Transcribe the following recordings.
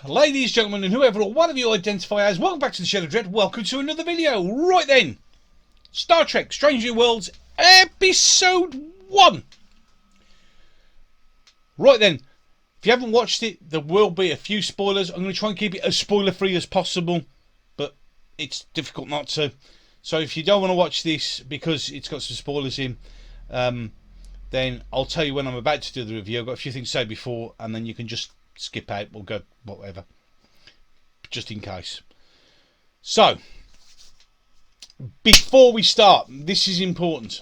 ladies, gentlemen, and whoever or one of you identify as, welcome back to the Shed of Dread. Welcome to another video. Right then, Star Trek Strange New Worlds, Episode 1. Right then, if you haven't watched it, there will be a few spoilers. I'm going to try and keep it as spoiler-free as possible, but it's difficult not to. So if you don't want to watch this because it's got some spoilers in, then I'll tell you when I'm about to do the review. I've got a few things to say before, and then you can just skip out or go whatever, just in case. So, before we start, this is important.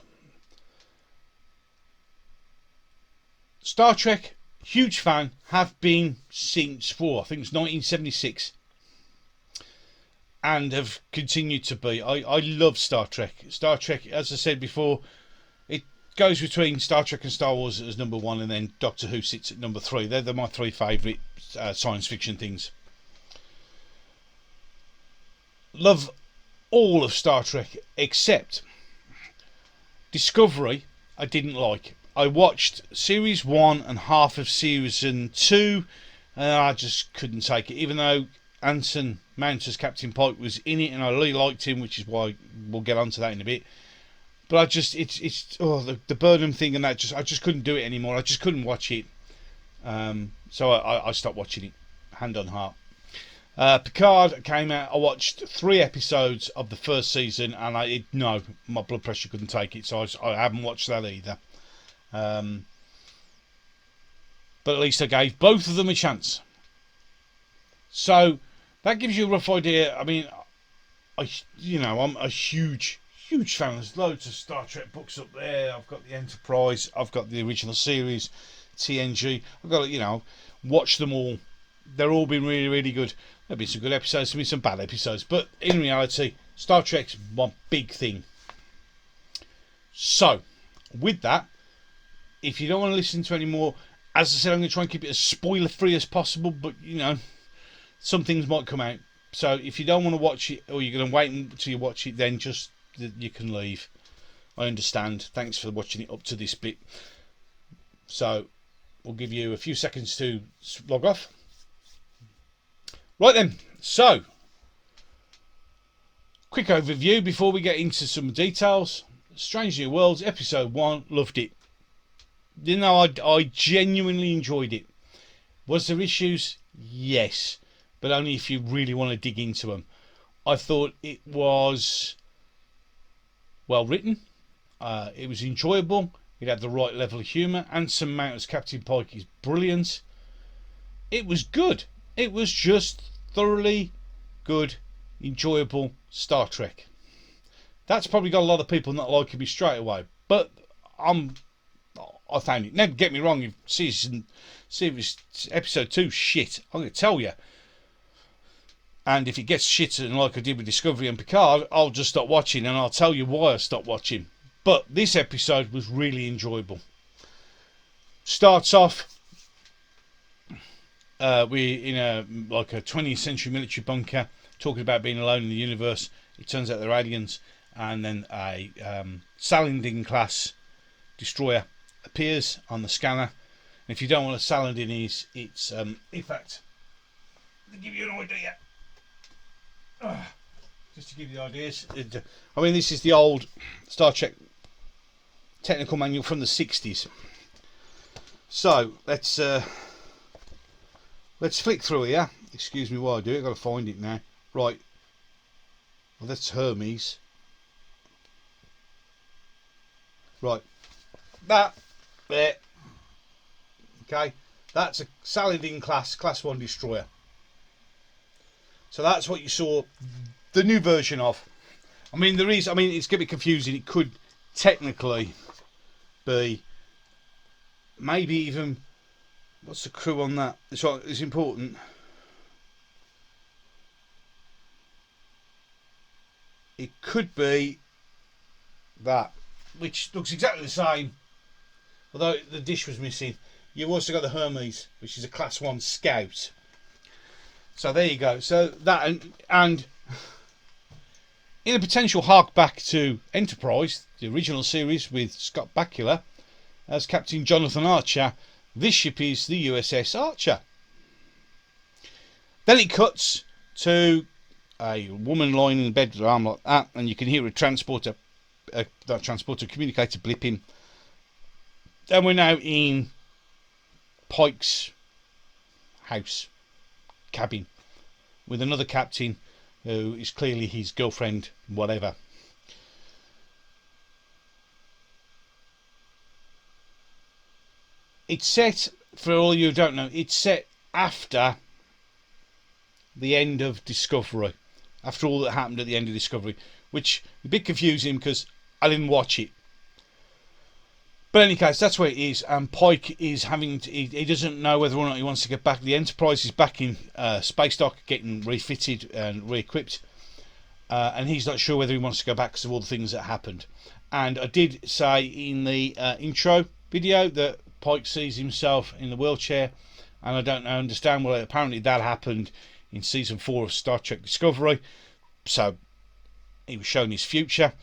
Star Trek, huge fan, have been since, I think it's 1976. And have continued to be. I love Star Trek. Star Trek, as I said before, it goes between Star Trek and Star Wars as number 1, and then Doctor Who sits at number 3. They're my 3 favourite science fiction things. Love all of Star Trek except Discovery. I didn't like. I watched series 1 and half of season 2, and I just couldn't take it. Even though Anson Mount as Captain Pike was in it, and I really liked him, which is why we'll get onto that in a bit. But I just, the Burnham thing and that, I just couldn't do it anymore. I just couldn't watch it. So I stopped watching it, hand on heart. Picard came out. I watched 3 episodes of the first season, and my blood pressure couldn't take it, so I haven't watched that either. But at least I gave both of them a chance. So that gives you a rough idea. I mean, I'm a huge fan. There's loads of Star Trek books up there. I've got the Enterprise. I've got the original series, TNG. I've got watch them all. They're all been really, really good. There've been some good episodes, there've been some bad episodes, but in reality, Star Trek's one big thing. So, with that, if you don't want to listen to any more, as I said, I'm going to try and keep it as spoiler-free as possible, but some things might come out. So if you don't want to watch it, or you're going to wait until you watch it, then just you can leave. I understand. Thanks for watching it up to this bit. So we'll give you a few seconds to log off. Right then, so quick overview before we get into some details. Strange New Worlds, Episode 1, loved it. I genuinely enjoyed it. Was there issues? Yes, but only if you really want to dig into them. I thought it was well written. It was enjoyable. It had the right level of humour. Anson Mount as Captain Pike is brilliant. It was good. It was just thoroughly good, enjoyable Star Trek. That's probably got a lot of people not liking me straight away, but I found it. Never get me wrong, if series episode 2 shit, I'm going to tell you. And if it gets shit, and like I did with Discovery and Picard, I'll just stop watching, and I'll tell you why I stopped watching. But this episode was really enjoyable. Starts off, we're in a 20th century military bunker, talking about being alone in the universe. It turns out they're aliens, and then a Salandin class destroyer appears on the scanner. And if you don't know what a Salandin is, it's in fact, to give you an idea, just to give you ideas. This is the old Star Trek technical manual from the 60s. So let's flick through here. Excuse me while I do it. I've got to find it now. Right. Well, that's Hermes. Right. That there. Okay. That's a Saladin class 1 destroyer. So that's what you saw the new version of. It's going to be confusing. It could technically be maybe even, what's the crew on that? It's important. It could be that, which looks exactly the same, although the dish was missing. You've also got the Hermes, which is a class 1 scout. So there you go. So that and in a potential hark back to Enterprise, the original series with Scott Bakula as Captain Jonathan Archer, this ship is the USS Archer. Then it cuts to a woman lying in bed with her arm like that, and you can hear a transporter, communicator blipping. Then we're now in Pike's house, cabin, with another captain who is clearly his girlfriend, whatever. It's set, for all you who don't know, it's set after the end of Discovery, after all that happened at the end of Discovery, which is a bit confusing because I didn't watch it. But in any case, that's where it is, and Pike is having to, he doesn't know whether or not he wants to get back. The Enterprise is back in space dock, getting refitted and re-equipped, and he's not sure whether he wants to go back because of all the things that happened. And I did say in the intro video that Pike sees himself in the wheelchair, and I don't understand. Well, apparently that happened in season 4 of Star Trek Discovery, so he was shown his future.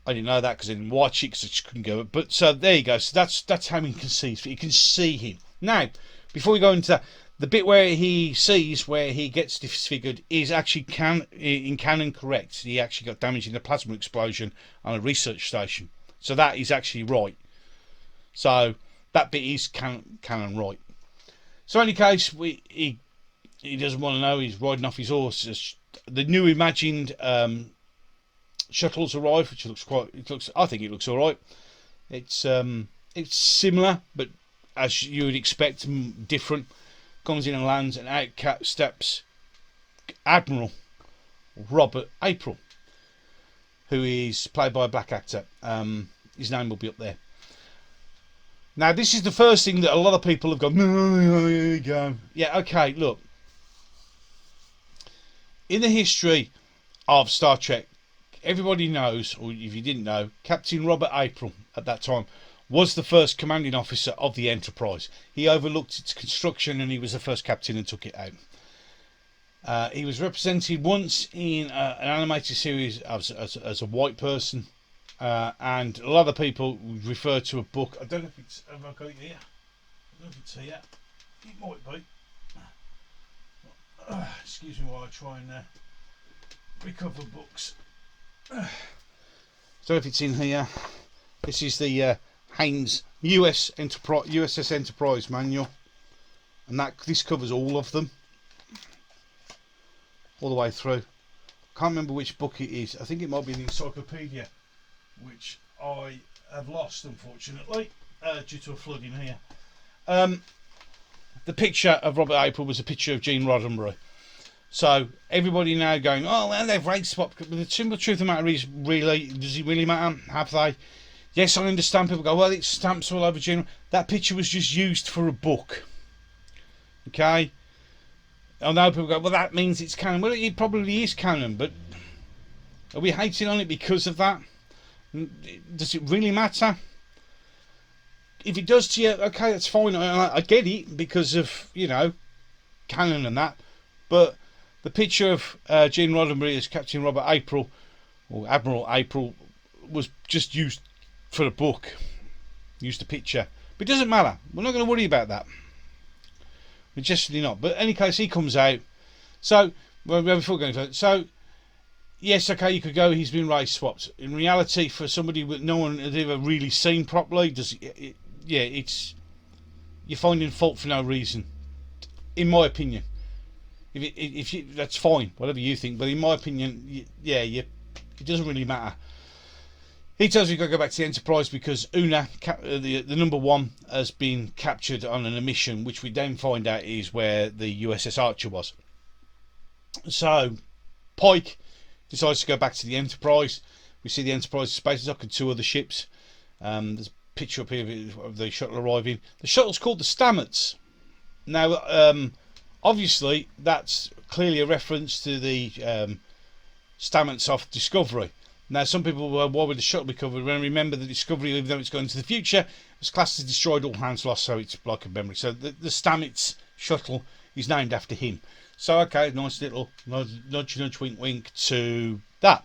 I didn't know that because I didn't watch it because I just couldn't go. But so there you go. So that's how he can see. You can see him. Now, before we go into that, the bit where he sees where he gets disfigured is actually in canon correct. He actually got damaged in a plasma explosion on a research station. So that is actually right. So that bit is canon right. So in any case, he doesn't want to know. He's riding off his horse. The new imagined shuttles arrive, which I think it looks all right. It's similar, but as you would expect, different. Comes in and lands, and out steps Admiral Robert April, who is played by a black actor. His name will be up there. Now, this is the first thing that a lot of people have gone, here you go. Yeah, okay, look. In the history of Star Trek, everybody knows, or if you didn't know, Captain Robert April at that time was the first commanding officer of the Enterprise. He overlooked its construction and he was the first captain and took it out. He was represented once in an animated series as a white person, and a lot of people refer to a book. I don't know if it's, have I got it here? I don't know if it's here. It might be. Excuse me while I try and recover books. I don't know if it's in here. This is the Haynes USS Enterprise manual, and this covers all of them, all the way through. Can't remember which book it is. I think it might be the encyclopedia, which I have lost unfortunately due to a flood in here. The picture of Robert April was a picture of Gene Roddenberry. So everybody now going, oh well, they've race swapped. But the simple truth of the matter is, really, does it really matter? Have they? Yes, I understand people go, well, it's stamps all over Gene. That picture was just used for a book. Okay? I know people go, well, that means it's canon. Well, it probably is canon, but are we hating on it because of that? Does it really matter? If it does to you, okay, that's fine. I get it because of, canon and that. But the picture of Gene Roddenberry as Captain Robert April, or Admiral April, was just used for a book. Used a picture. But it doesn't matter. We're not going to worry about that. We're just not. But in any case, he comes out. So, before going to so, yes, okay, you could go, he's been race swapped. In reality, for somebody that no one has ever really seen properly, it's you're finding fault for no reason, in my opinion. If you, that's fine, whatever you think. But in my opinion, it doesn't really matter. He tells you you've got to go back to the Enterprise because Una, the number one, has been captured on an mission, which we then find out is where the USS Archer was. So Pike decides to go back to the Enterprise. We see the Enterprise space dock and 2 other ships. There's a picture up here of the shuttle arriving. The shuttle's called the Stamets. Now, obviously, that's clearly a reference to the Stamets off Discovery. Now, some people were, why would the shuttle be covered? When remember the Discovery, even though it's going to the future, it's classed as destroyed, all hands lost, so it's like a memory. So the Stamets shuttle is named after him. So, okay, nice little nudge, wink, wink to that.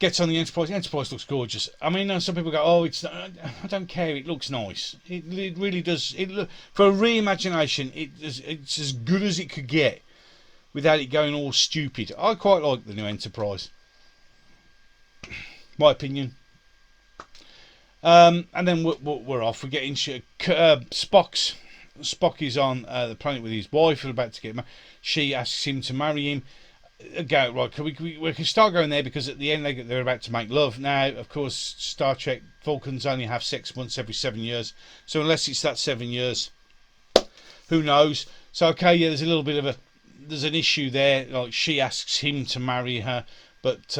Gets on the Enterprise. The Enterprise looks gorgeous. I mean, some people go, oh, I don't care, it looks nice. It really does. For a reimagination, it's as good as it could get. without it going all stupid. I quite like the new Enterprise. My opinion. And then we're off. We get into Spock is on the planet with his wife. They're about to get married. She asks him to marry him. Go right. Can we can start going there, because at the end they're about to make love. Now, of course, Star Trek Vulcans only have 6 months every 7 years. So unless it's that 7 years, who knows? So okay, yeah, there's an issue there. Like, she asks him to marry her, but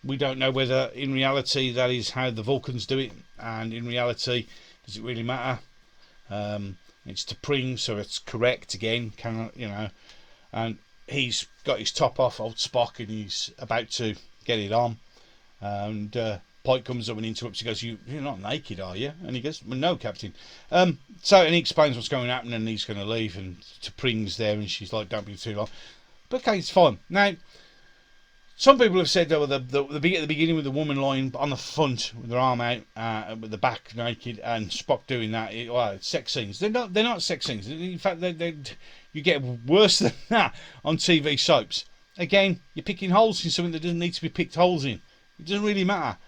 we don't know whether in reality that is how the Vulcans do it, and in reality, does it really matter? It's to Pring, so it's correct again. And he's got his top off, old Spock, and he's about to get it on. And Pike comes up and interrupts. He goes, "You're not naked, are you?" And he goes, "Well, no, Captain." And he explains what's going to happen, and he's going to leave. And T'Pring's there, and she's like, "Don't be too long." But okay, it's fine. Now, some people have said, at the beginning with the woman lying on the front with her arm out, with the back naked, and Spock doing that. It's sex scenes. They're not sex scenes. In fact, you get worse than that on TV soaps. Again, you're picking holes in something that doesn't need to be picked holes in. It doesn't really matter,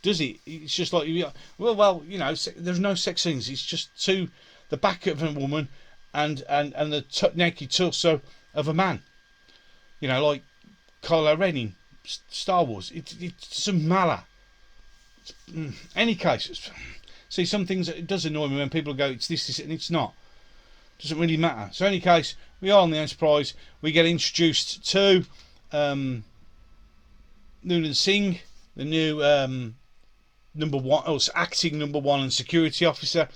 does it? It's just like, there's no sex scenes. It's just the back of a woman and the naked torso of a man. Like Kylo Ren in Star Wars. It doesn't matter. Any case, see, some things, it does annoy me when people go, it's this, and it's not. It doesn't really matter. So, in any case, we are on the Enterprise. We get introduced to Noonan Singh, the new acting number one and security officer.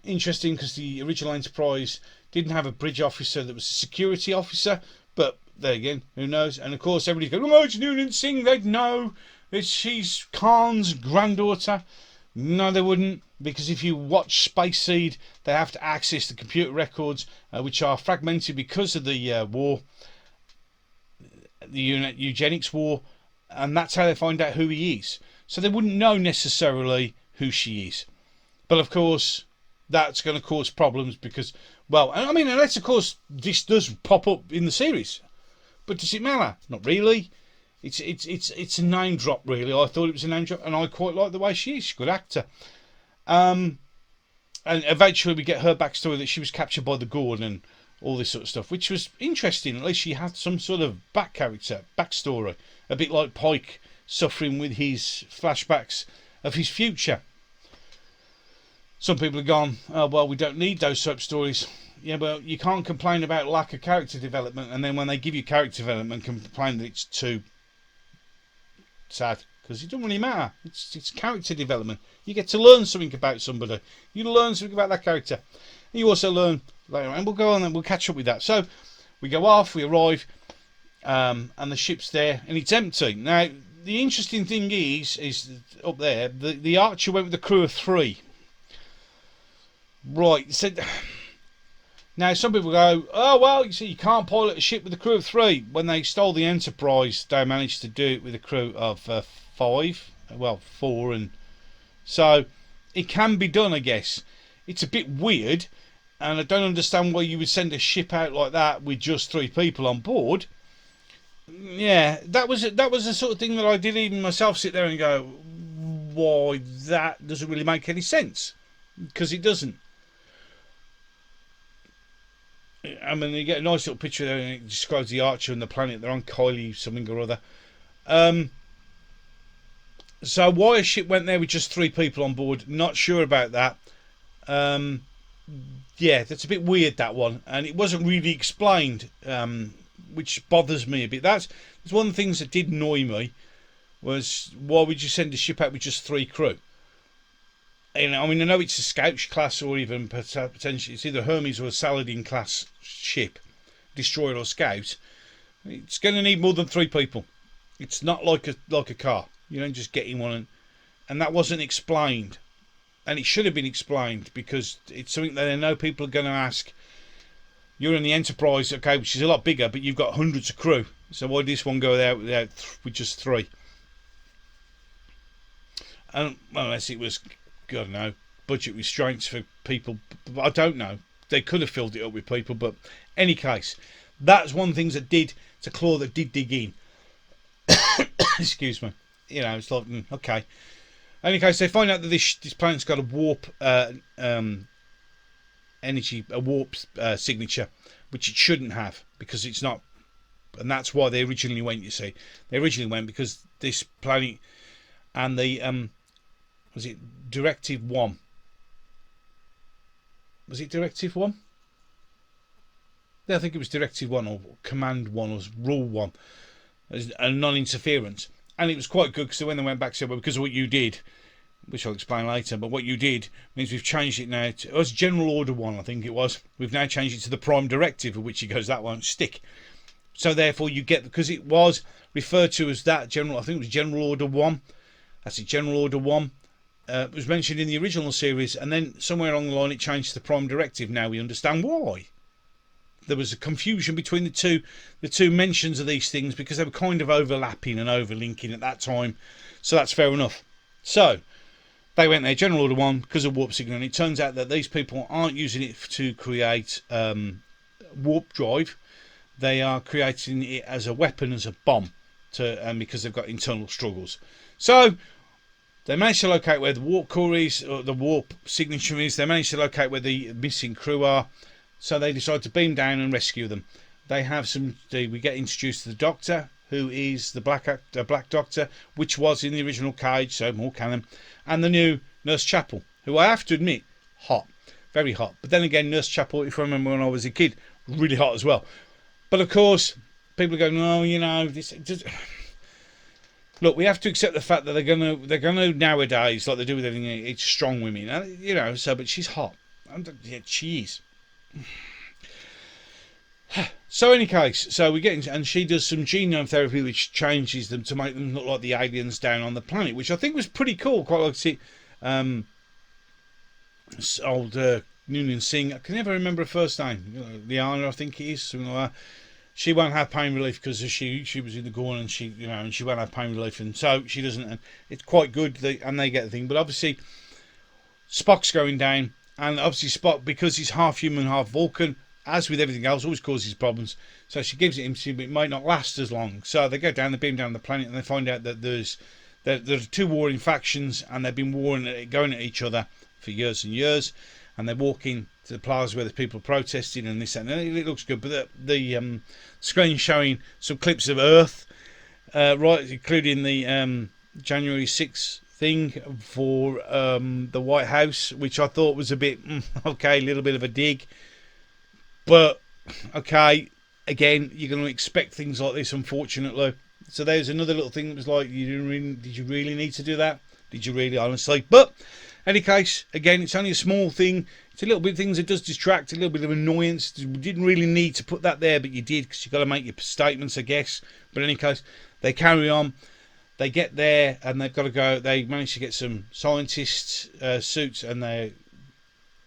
Interesting, because the original Enterprise didn't have a bridge officer that was a security officer, but there again, who knows? And of course, everybody's going, "Oh, it's Noonan Singh." They'd know she's Khan's granddaughter. No, they wouldn't, because if you watch Space Seed, they have to access the computer records, which are fragmented because of the war, the eugenics war, and that's how they find out who he is. So they wouldn't know necessarily who she is. But of course, that's going to cause problems because, unless of course this does pop up in the series. But does it matter? Not really. It's a name drop, really. I thought it was a name drop, and I quite like the way she is. She's a good actor. And eventually we get her backstory, that she was captured by the Gorn and all this sort of stuff, which was interesting. At least she had some sort of backstory, a bit like Pike suffering with his flashbacks of his future. Some people have gone, "Oh, well, we don't need those soap stories." Yeah, well, you can't complain about lack of character development, and then when they give you character development, complain that it's too sad, because it doesn't really matter. It's character development. You get to learn something about somebody. You learn something about that character. And you also learn later, and we'll go on and we'll catch up with that. So we go off, we arrive, and the ship's there, and it's empty. Now, the interesting thing is up there, the Archer went with a crew of 3. Right, so now some people go, "Oh, well, you see, you can't pilot a ship with a crew of 3. When they stole the Enterprise, they managed to do it with a crew of 5. Well, 4, and so it can be done, I guess. It's a bit weird, and I don't understand why you would send a ship out like that with just 3 people on board. Yeah, that was the sort of thing that I did even myself sit there and go, why, that doesn't really make any sense, because it doesn't. I mean, you get a nice little picture there, and it describes the Archer and the planet. They're on Kylie something or other. So why a ship went there with just 3 people on board, not sure about that. Yeah, that's a bit weird, that one, and it wasn't really explained, which bothers me a bit. That's one of the things that did annoy me, was why would you send a ship out with just 3 crew? I know it's a Scout class, or even potentially it's either Hermes or a Saladin class ship, destroyer or Scout. It's going to need more than 3 people. It's not like a car. You don't just get in one, and that wasn't explained, and it should have been explained, because it's something that I know people are going to ask. You're in the Enterprise, okay, which is a lot bigger, but you've got hundreds of crew. So why did this one go out with just 3? And unless it was, I don't know, budget restraints for people. I don't know. They could have filled it up with people, but any case, that's one of the things that did It's a claw that did dig in. Excuse me. You know, it's like, okay. In any case, they find out that this planet's got a warp energy, a warp signature, which it shouldn't have, because it's not. And that's why they originally went, you see. They originally went because this planet and the, was it Directive 1? Was it Directive 1? Yeah, I think it was Directive 1 or Command 1 or Rule 1. A non-interference. And it was quite good, because when they went back, said, well, because of what you did, which I'll explain later, but what you did means we've changed it now to, it was General Order 1, I think it was. We've now changed it to the Prime Directive, of which he goes, that won't stick. So therefore you get, because it was referred to as that General, I think it was General Order 1. That's it, General Order 1. It was mentioned in the original series, and then somewhere along the line it changed to the Prime Directive. Now we understand why. There was a confusion between the two mentions of these things, because they were kind of overlapping and overlinking at that time. So that's fair enough. So they went there, General Order 1, because of warp signal, and it turns out that these people aren't using it to create warp drive. They are creating it as a weapon, as a bomb, because they've got internal struggles. So they managed to locate where the warp core is, or the warp signature is. They managed to locate where the missing crew are. So they decide to beam down and rescue them. They have we get introduced to the Doctor, who is the Black Doctor, which was in the original Cage, so more canon, and the new Nurse Chapel, who I have to admit, hot, very hot. But then again, Nurse Chapel, if I remember when I was a kid, really hot as well. But of course, people are going, no, you know, this. Just... Look, we have to accept the fact that they're gonna nowadays, like they do with everything, it's strong women, you know. So, but she's hot. Yeah, she is. So, in any case, so we get into, and she does some genome therapy, which changes them to make them look like the aliens down on the planet, which I think was pretty cool. Quite like to see old Noonien Singh. I can never remember her first name. Liana, I think it is, something like that. She won't have pain relief because she was in the Gorn, and she won't have pain relief, and so she doesn't. And it's quite good, and they get the thing. But obviously, Spock's going down, and obviously Spock, because he's half human, half Vulcan, as with everything else, always causes problems. So she gives it him, but it might not last as long. So they go down, they beam down the planet, and they find out that there's two warring factions, and they've been going at each other for years and years. And they're walking to the plaza where the people are protesting and this and that. It looks good, but the screen showing some clips of Earth, right, including the January 6th thing for the White House, which I thought was a bit okay, a little bit of a dig, but okay. Again, you're going to expect things like this, unfortunately. So there's another little thing that was like, did you really need to do that? Did you really, honestly? But in any case, again, it's only a small thing. It's a little bit of things that does distract, a little bit of annoyance. You didn't really need to put that there, but you did, because you've got to make your statements, I guess. But in any case, they carry on. They get there, and they've got to go. They manage to get some scientists' suits, and they're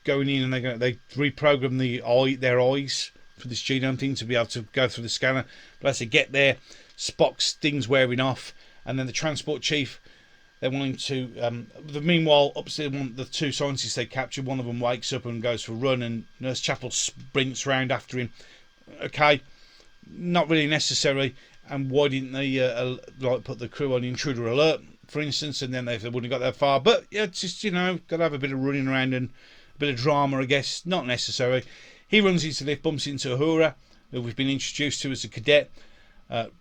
going in, and they reprogram their eyes for this genome thing to be able to go through the scanner. But as they get there, Spock's thing's wearing off, and then the transport chief, they're wanting to. Meanwhile, upstairs, the two scientists they captured, one of them wakes up and goes for a run, and Nurse Chapel sprints round after him. Okay, not really necessary. And why didn't they put the crew on intruder alert, for instance? And then they wouldn't have got that far. But yeah, it's just, got to have a bit of running around and a bit of drama, I guess. Not necessary. He runs into the lift, bumps into Uhura, who we've been introduced to as a cadet.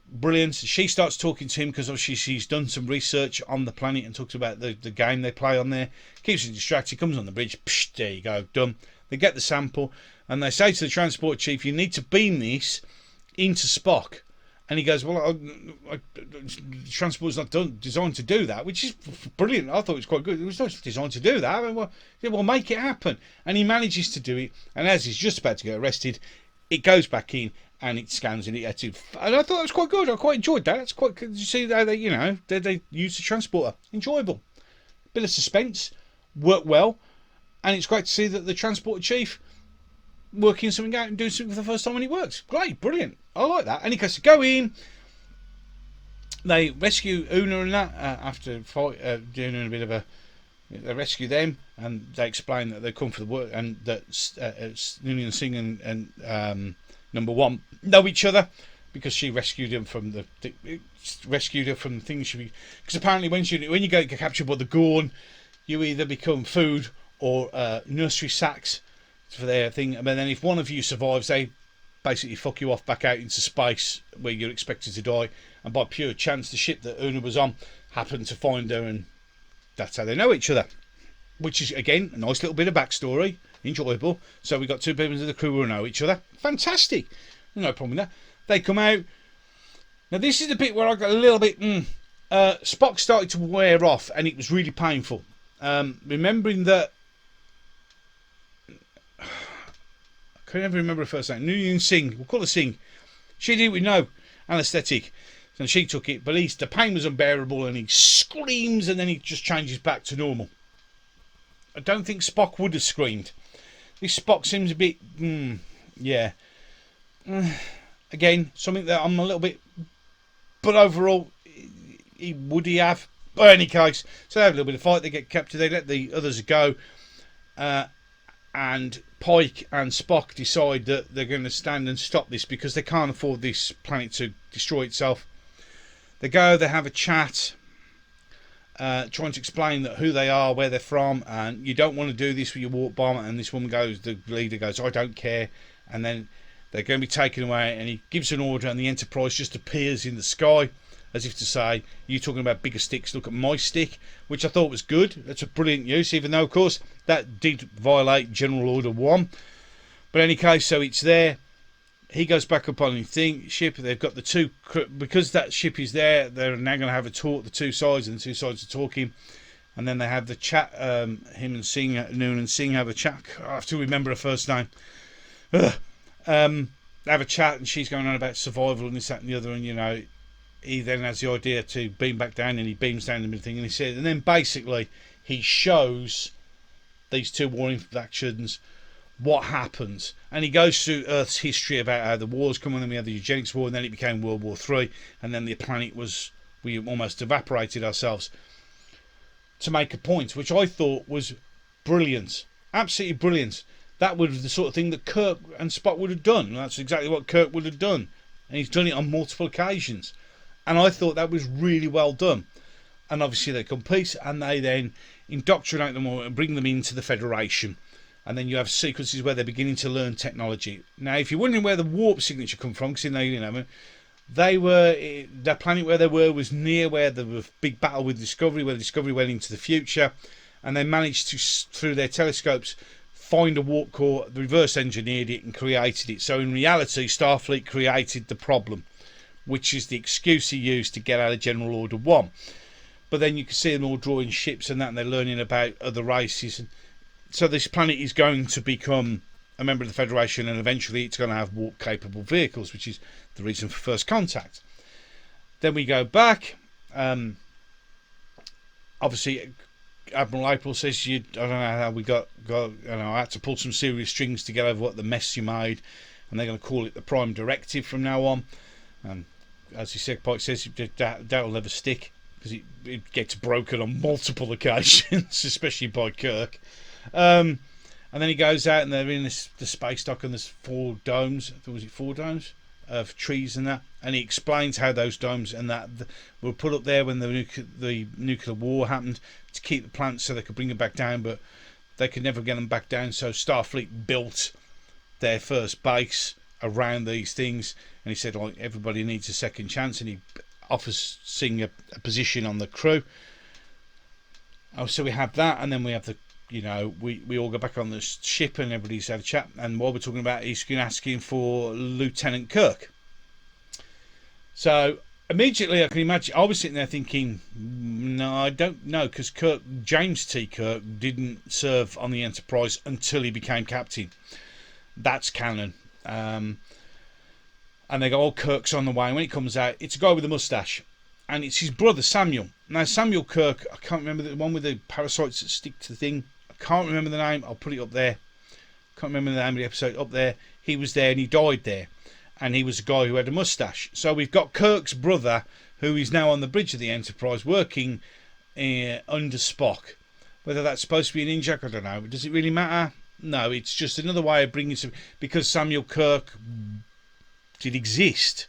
Brilliant. She starts talking to him because obviously she's done some research on the planet and talks about the game they play on there. Keeps him distracted, comes on the bridge, psh, there you go, done. They get the sample, and they say to the transport chief, you need to beam this into Spock. And he goes, well, transport's not designed to do that, which is brilliant. I thought it was quite good. It was not designed to do that. I mean, well, make it happen. And he manages to do it, and as he's just about to get arrested, it goes back in, and it scans and it. And I thought that was quite good. I quite enjoyed that. It's quite good. You see how they use the transporter. Enjoyable. Bit of suspense. Worked well. And it's great to see that the transporter chief working something out and doing something for the first time when it works. Great. Brilliant. I like that. And he goes to go in. They rescue Una and that after doing a bit of a. They rescue them, and they explain that they come for the work, and that Noonien Singh and number one know each other, because she rescued him from the rescued her from the things she. Because apparently when you get captured by the Gorn, you either become food or nursery sacks for their thing, and then if one of you survives, they basically fuck you off back out into space where you're expected to die. And by pure chance, the ship that Una was on happened to find her, and that's how they know each other. Which is, again, a nice little bit of backstory. Enjoyable. So we got two members of the crew who know each other. Fantastic. No problem with that. They come out. Now, this is the bit where I got a little bit... Spock started to wear off, and it was really painful. Remembering that... I can never remember her first name. Nguyen Singh. We'll call her Singh. She did it with no anaesthetic. And she took it. But the pain was unbearable, and he screams, and then he just changes back to normal. I don't think Spock would have screamed. This Spock seems a bit... yeah. Again, something that I'm a little bit... But overall, would he have? But in any case, so they have a little bit of fight. They get captured. They let the others go. And Pike and Spock decide that they're going to stand and stop this because they can't afford this planet to destroy itself. They go, they have a chat, trying to explain that who they are, where they're from, and you don't want to do this with your warp bomb. And this woman goes, the leader goes, I don't care. And then they're going to be taken away, and he gives an order, and the Enterprise just appears in the sky, as if to say, you're talking about bigger sticks, look at my stick, which I thought was good. That's a brilliant use, even though, of course, that did violate General Order 1. But in any case, so it's there. He goes back up on his ship. They've got the two... Because that ship is there, they're now going to have a talk, the two sides, and the two sides are talking. And then they have the chat. Him and Singh, Noon and Singh have a chat. I have to remember her first name. They have a chat, and she's going on about survival and this, that, and the other, and, you know... He then has the idea to beam back down, and he beams down the middle thing, and he says, and then basically he shows these two warring factions what happens, and he goes through Earth's history about how the wars come on, and we had the eugenics war, and then it became World War III, and then the planet we almost evaporated ourselves to make a point, which I thought was brilliant, absolutely brilliant. That was the sort of thing that Kirk and Spock would have done. That's exactly what Kirk would have done, and he's done it on multiple occasions. And I thought that was really well done. And obviously they come peace, and they then indoctrinate them all and bring them into the Federation. And then you have sequences where they're beginning to learn technology. Now, if you're wondering where the warp signature come from, because the planet where they were was near where there was a big battle with Discovery, where Discovery went into the future, and they managed to, through their telescopes, find a warp core, reverse engineered it, and created it. So in reality, Starfleet created the problem, which is the excuse he used to get out of General Order 1. But then you can see them all drawing ships and that, and they're learning about other races. And so this planet is going to become a member of the Federation, and eventually it's going to have warp-capable vehicles, which is the reason for First Contact. Then we go back. Obviously, Admiral April says, I don't know how we got I had to pull some serious strings to get over what the mess you made, and they're going to call it the Prime Directive from now on. And as he said, Pike says that'll never stick because it gets broken on multiple occasions, especially by Kirk. And then he goes out, and they're in the space dock, and there's 4 domes. Was it 4 domes of trees and that? And he explains how those domes and that were put up there when the nuclear war happened to keep the plants so they could bring them back down, but they could never get them back down. So Starfleet built their first base around these things, and he said, like, everybody needs a second chance, and he offers Singh a position on the crew. So we have that, and then we have we all go back on the ship, and everybody's had a chat, and while we're talking about, he's asking for Lieutenant Kirk. So immediately I can imagine, I was sitting there thinking, no, I don't know, because James T. Kirk didn't serve on the Enterprise until he became captain. That's canon. And they go, Kirk's on the way, and when it comes out, it's a guy with a moustache, and it's his brother Samuel. Now Samuel Kirk, I can't remember, the one with the parasites that stick to the thing, I can't remember the name, I'll put it up there, can't remember the name of the episode, up there. He was there, and he died there, and he was a guy who had a moustache. So we've got Kirk's brother, who is now on the bridge of the Enterprise, working under Spock. Whether that's supposed to be an in-joke, I don't know. Does it really matter? No, it's just another way of bringing some... Because Samuel Kirk did exist.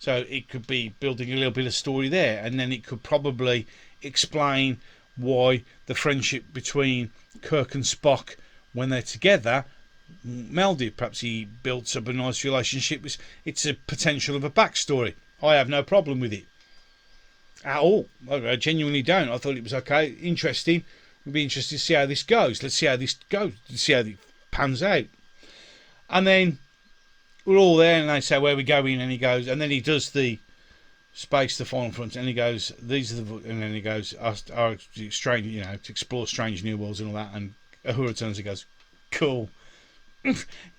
So it could be building a little bit of story there, and then it could probably explain why the friendship between Kirk and Spock, when they're together, melded. Perhaps he builds up a nice relationship. It's a potential of a backstory. I have no problem with it at all. I genuinely don't. I thought it was okay, interesting. We'd be interested to see how this goes. Let's see how this goes. Let's see how it pans out. And then we're all there, and they say, where are we going? And he goes, and then he does the space, the final front, and he goes, these are the, and then he goes, our strange, to explore strange new worlds and all that. And Uhura turns and goes, cool.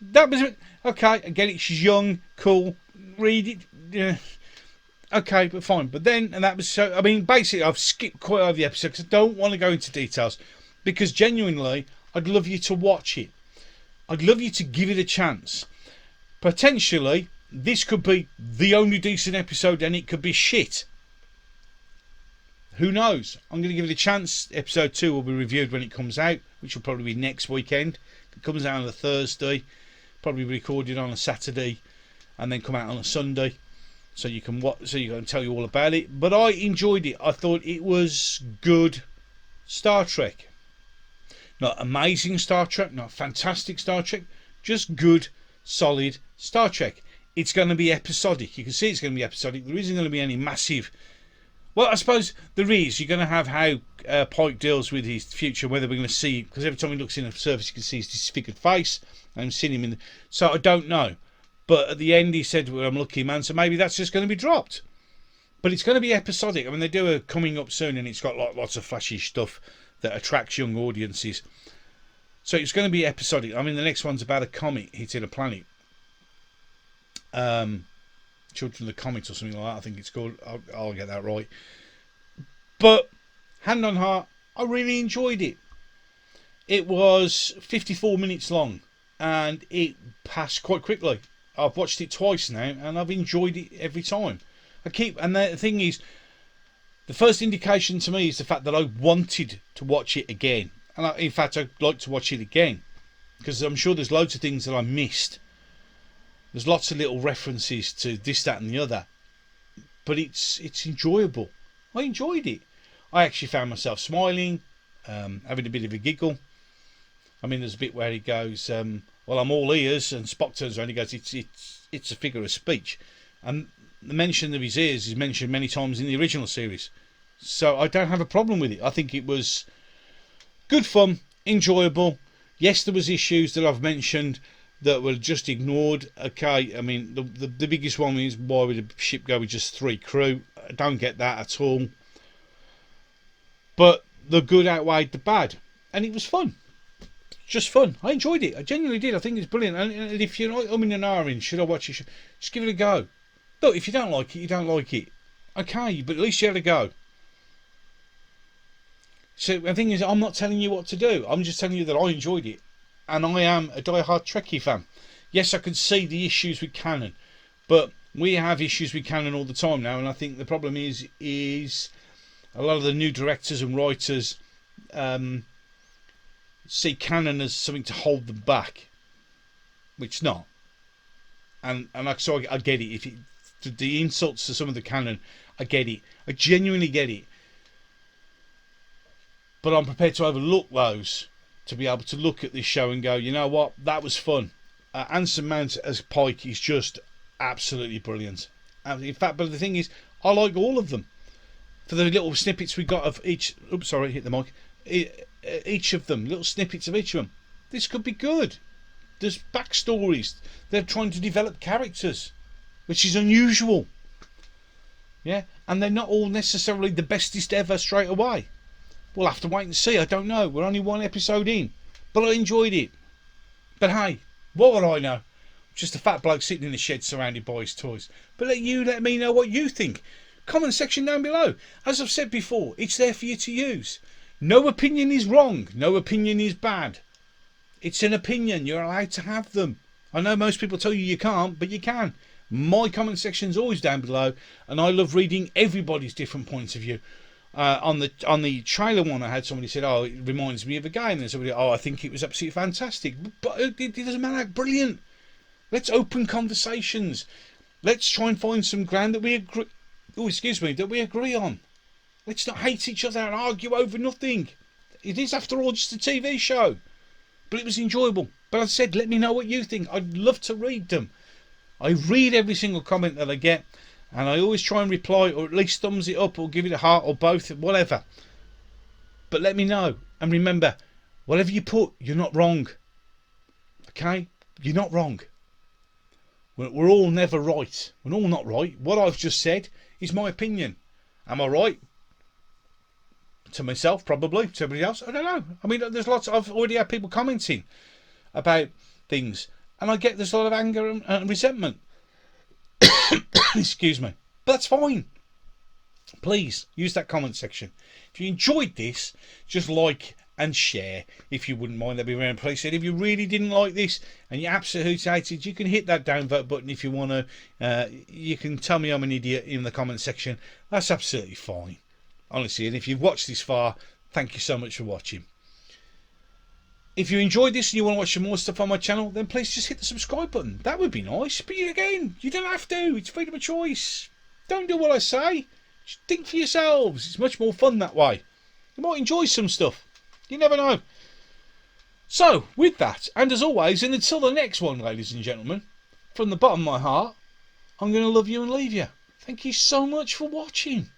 That was it. Okay, I get it. She's young, cool. Read it. Yeah. Okay, but fine. But then, and that was so. I mean, basically, I've skipped quite over the episode because I don't want to go into details. Because genuinely, I'd love you to watch it. I'd love you to give it a chance. Potentially, this could be the only decent episode, and it could be shit. Who knows? I'm going to give it a chance. Episode 2 will be reviewed when it comes out, which will probably be next weekend. It comes out on a Thursday, probably recorded on a Saturday, and then come out on a Sunday, so you can watch. So you can tell you all about it. But I enjoyed it. I thought it was good Star Trek. Not amazing Star Trek, not fantastic Star Trek, just good, solid Star Trek. It's going to be episodic. You can see it's going to be episodic. There isn't going to be any massive. Well, I suppose there is. You're going to have how Pike deals with his future, whether we're going to see, because every time he looks in the surface, you can see his disfigured face. I'm seeing him in. So I don't know. But at the end, he said, well, I'm lucky, man. So maybe that's just going to be dropped. But it's going to be episodic. I mean, they do a coming up soon, and it's got lots of flashy stuff that attracts young audiences. So it's going to be episodic. I mean, the next one's about a comet hitting a planet. Children of the Comet or something like that, I think it's called. I'll get that right. But hand on heart, I really enjoyed it. It was 54 minutes long, and it passed quite quickly. I've watched it twice now, and I've enjoyed it every time. And the thing is, the first indication to me is the fact that I wanted to watch it again, and in fact, I'd like to watch it again because I'm sure there's loads of things that I missed. There's lots of little references to this, that and the other. But it's enjoyable. I enjoyed it. I actually found myself smiling, having a bit of a giggle. I mean, there's a bit where he goes, well, I'm all ears, and Spock turns around and he goes, it's a figure of speech. And the mention of his ears is mentioned many times in the original series. So I don't have a problem with it. I think it was good fun, enjoyable. Yes, there was issues that I've mentioned that were just ignored. Okay, I mean, the biggest one is, why would a ship go with just 3 crew? I don't get that at all. But the good outweighed the bad, and it was fun. Just fun. I enjoyed it. I genuinely did. I think it's brilliant. And if you're not umming and ahhing, should I watch it? Just give it a go. Look, if you don't like it, you don't like it. Okay, but at least you had a go. So the thing is, I'm not telling you what to do. I'm just telling you that I enjoyed it. And I am a die-hard Trekkie fan. Yes, I can see the issues with canon, but we have issues with canon all the time now, and I think the problem is a lot of the new directors and writers see canon as something to hold them back, which it's not. And so I get it. If the insults to some of the canon, I get it. I genuinely get it. But I'm prepared to overlook those, to be able to look at this show and go, you know what, that was fun. Anson Mount as Pike is just absolutely brilliant. In fact, but the thing is, I like all of them. For the little snippets we got of each, oops, sorry, hit the mic. Each of them, little snippets of each of them. This could be good. There's backstories. They're trying to develop characters, which is unusual. Yeah, and they're not all necessarily the bestest ever straight away. We'll have to wait and see. I don't know. We're only 1 episode in. But I enjoyed it. But hey, what would I know? Just a fat bloke sitting in the shed surrounded by his toys. But let me know what you think. Comment section down below. As I've said before, it's there for you to use. No opinion is wrong. No opinion is bad. It's an opinion. You're allowed to have them. I know most people tell you can't, but you can. My comment section's always down below, and I love reading everybody's different points of view. On the trailer one, I had somebody said, "Oh, it reminds me of a game." And somebody, "Oh, I think it was absolutely fantastic." But it doesn't matter. Brilliant. Let's open conversations. Let's try and find some ground that we agree. Oh, excuse me, that we agree on. Let's not hate each other and argue over nothing. It is, after all, just a TV show. But it was enjoyable. But as I said, let me know what you think. I'd love to read them. I read every single comment that I get, and I always try and reply, or at least thumbs it up, or give it a heart, or both, whatever. But let me know. And remember, whatever you put, you're not wrong. Okay? You're not wrong. We're all never right. We're all not right. What I've just said is my opinion. Am I right? To myself, probably. To somebody else, I don't know. I mean, there's lots. I've already had people commenting about things, and I get there's a lot of anger and resentment. Excuse me. But that's fine. Please use that comment section. If you enjoyed this, just like and share if you wouldn't mind. That'd be very appreciated. If you really didn't like this and you absolutely hated, you can hit that downvote button if you want to. You can tell me I'm an idiot in the comment section. That's absolutely fine, honestly. And if you've watched this far, thank you so much for watching. If you enjoyed this and you want to watch some more stuff on my channel, then please just hit the subscribe button. That would be nice. But again, you don't have to. It's freedom of choice. Don't do what I say. Just think for yourselves. It's much more fun that way. You might enjoy some stuff. You never know. So, with that, and as always, and until the next one, ladies and gentlemen, from the bottom of my heart, I'm going to love you and leave you. Thank you so much for watching.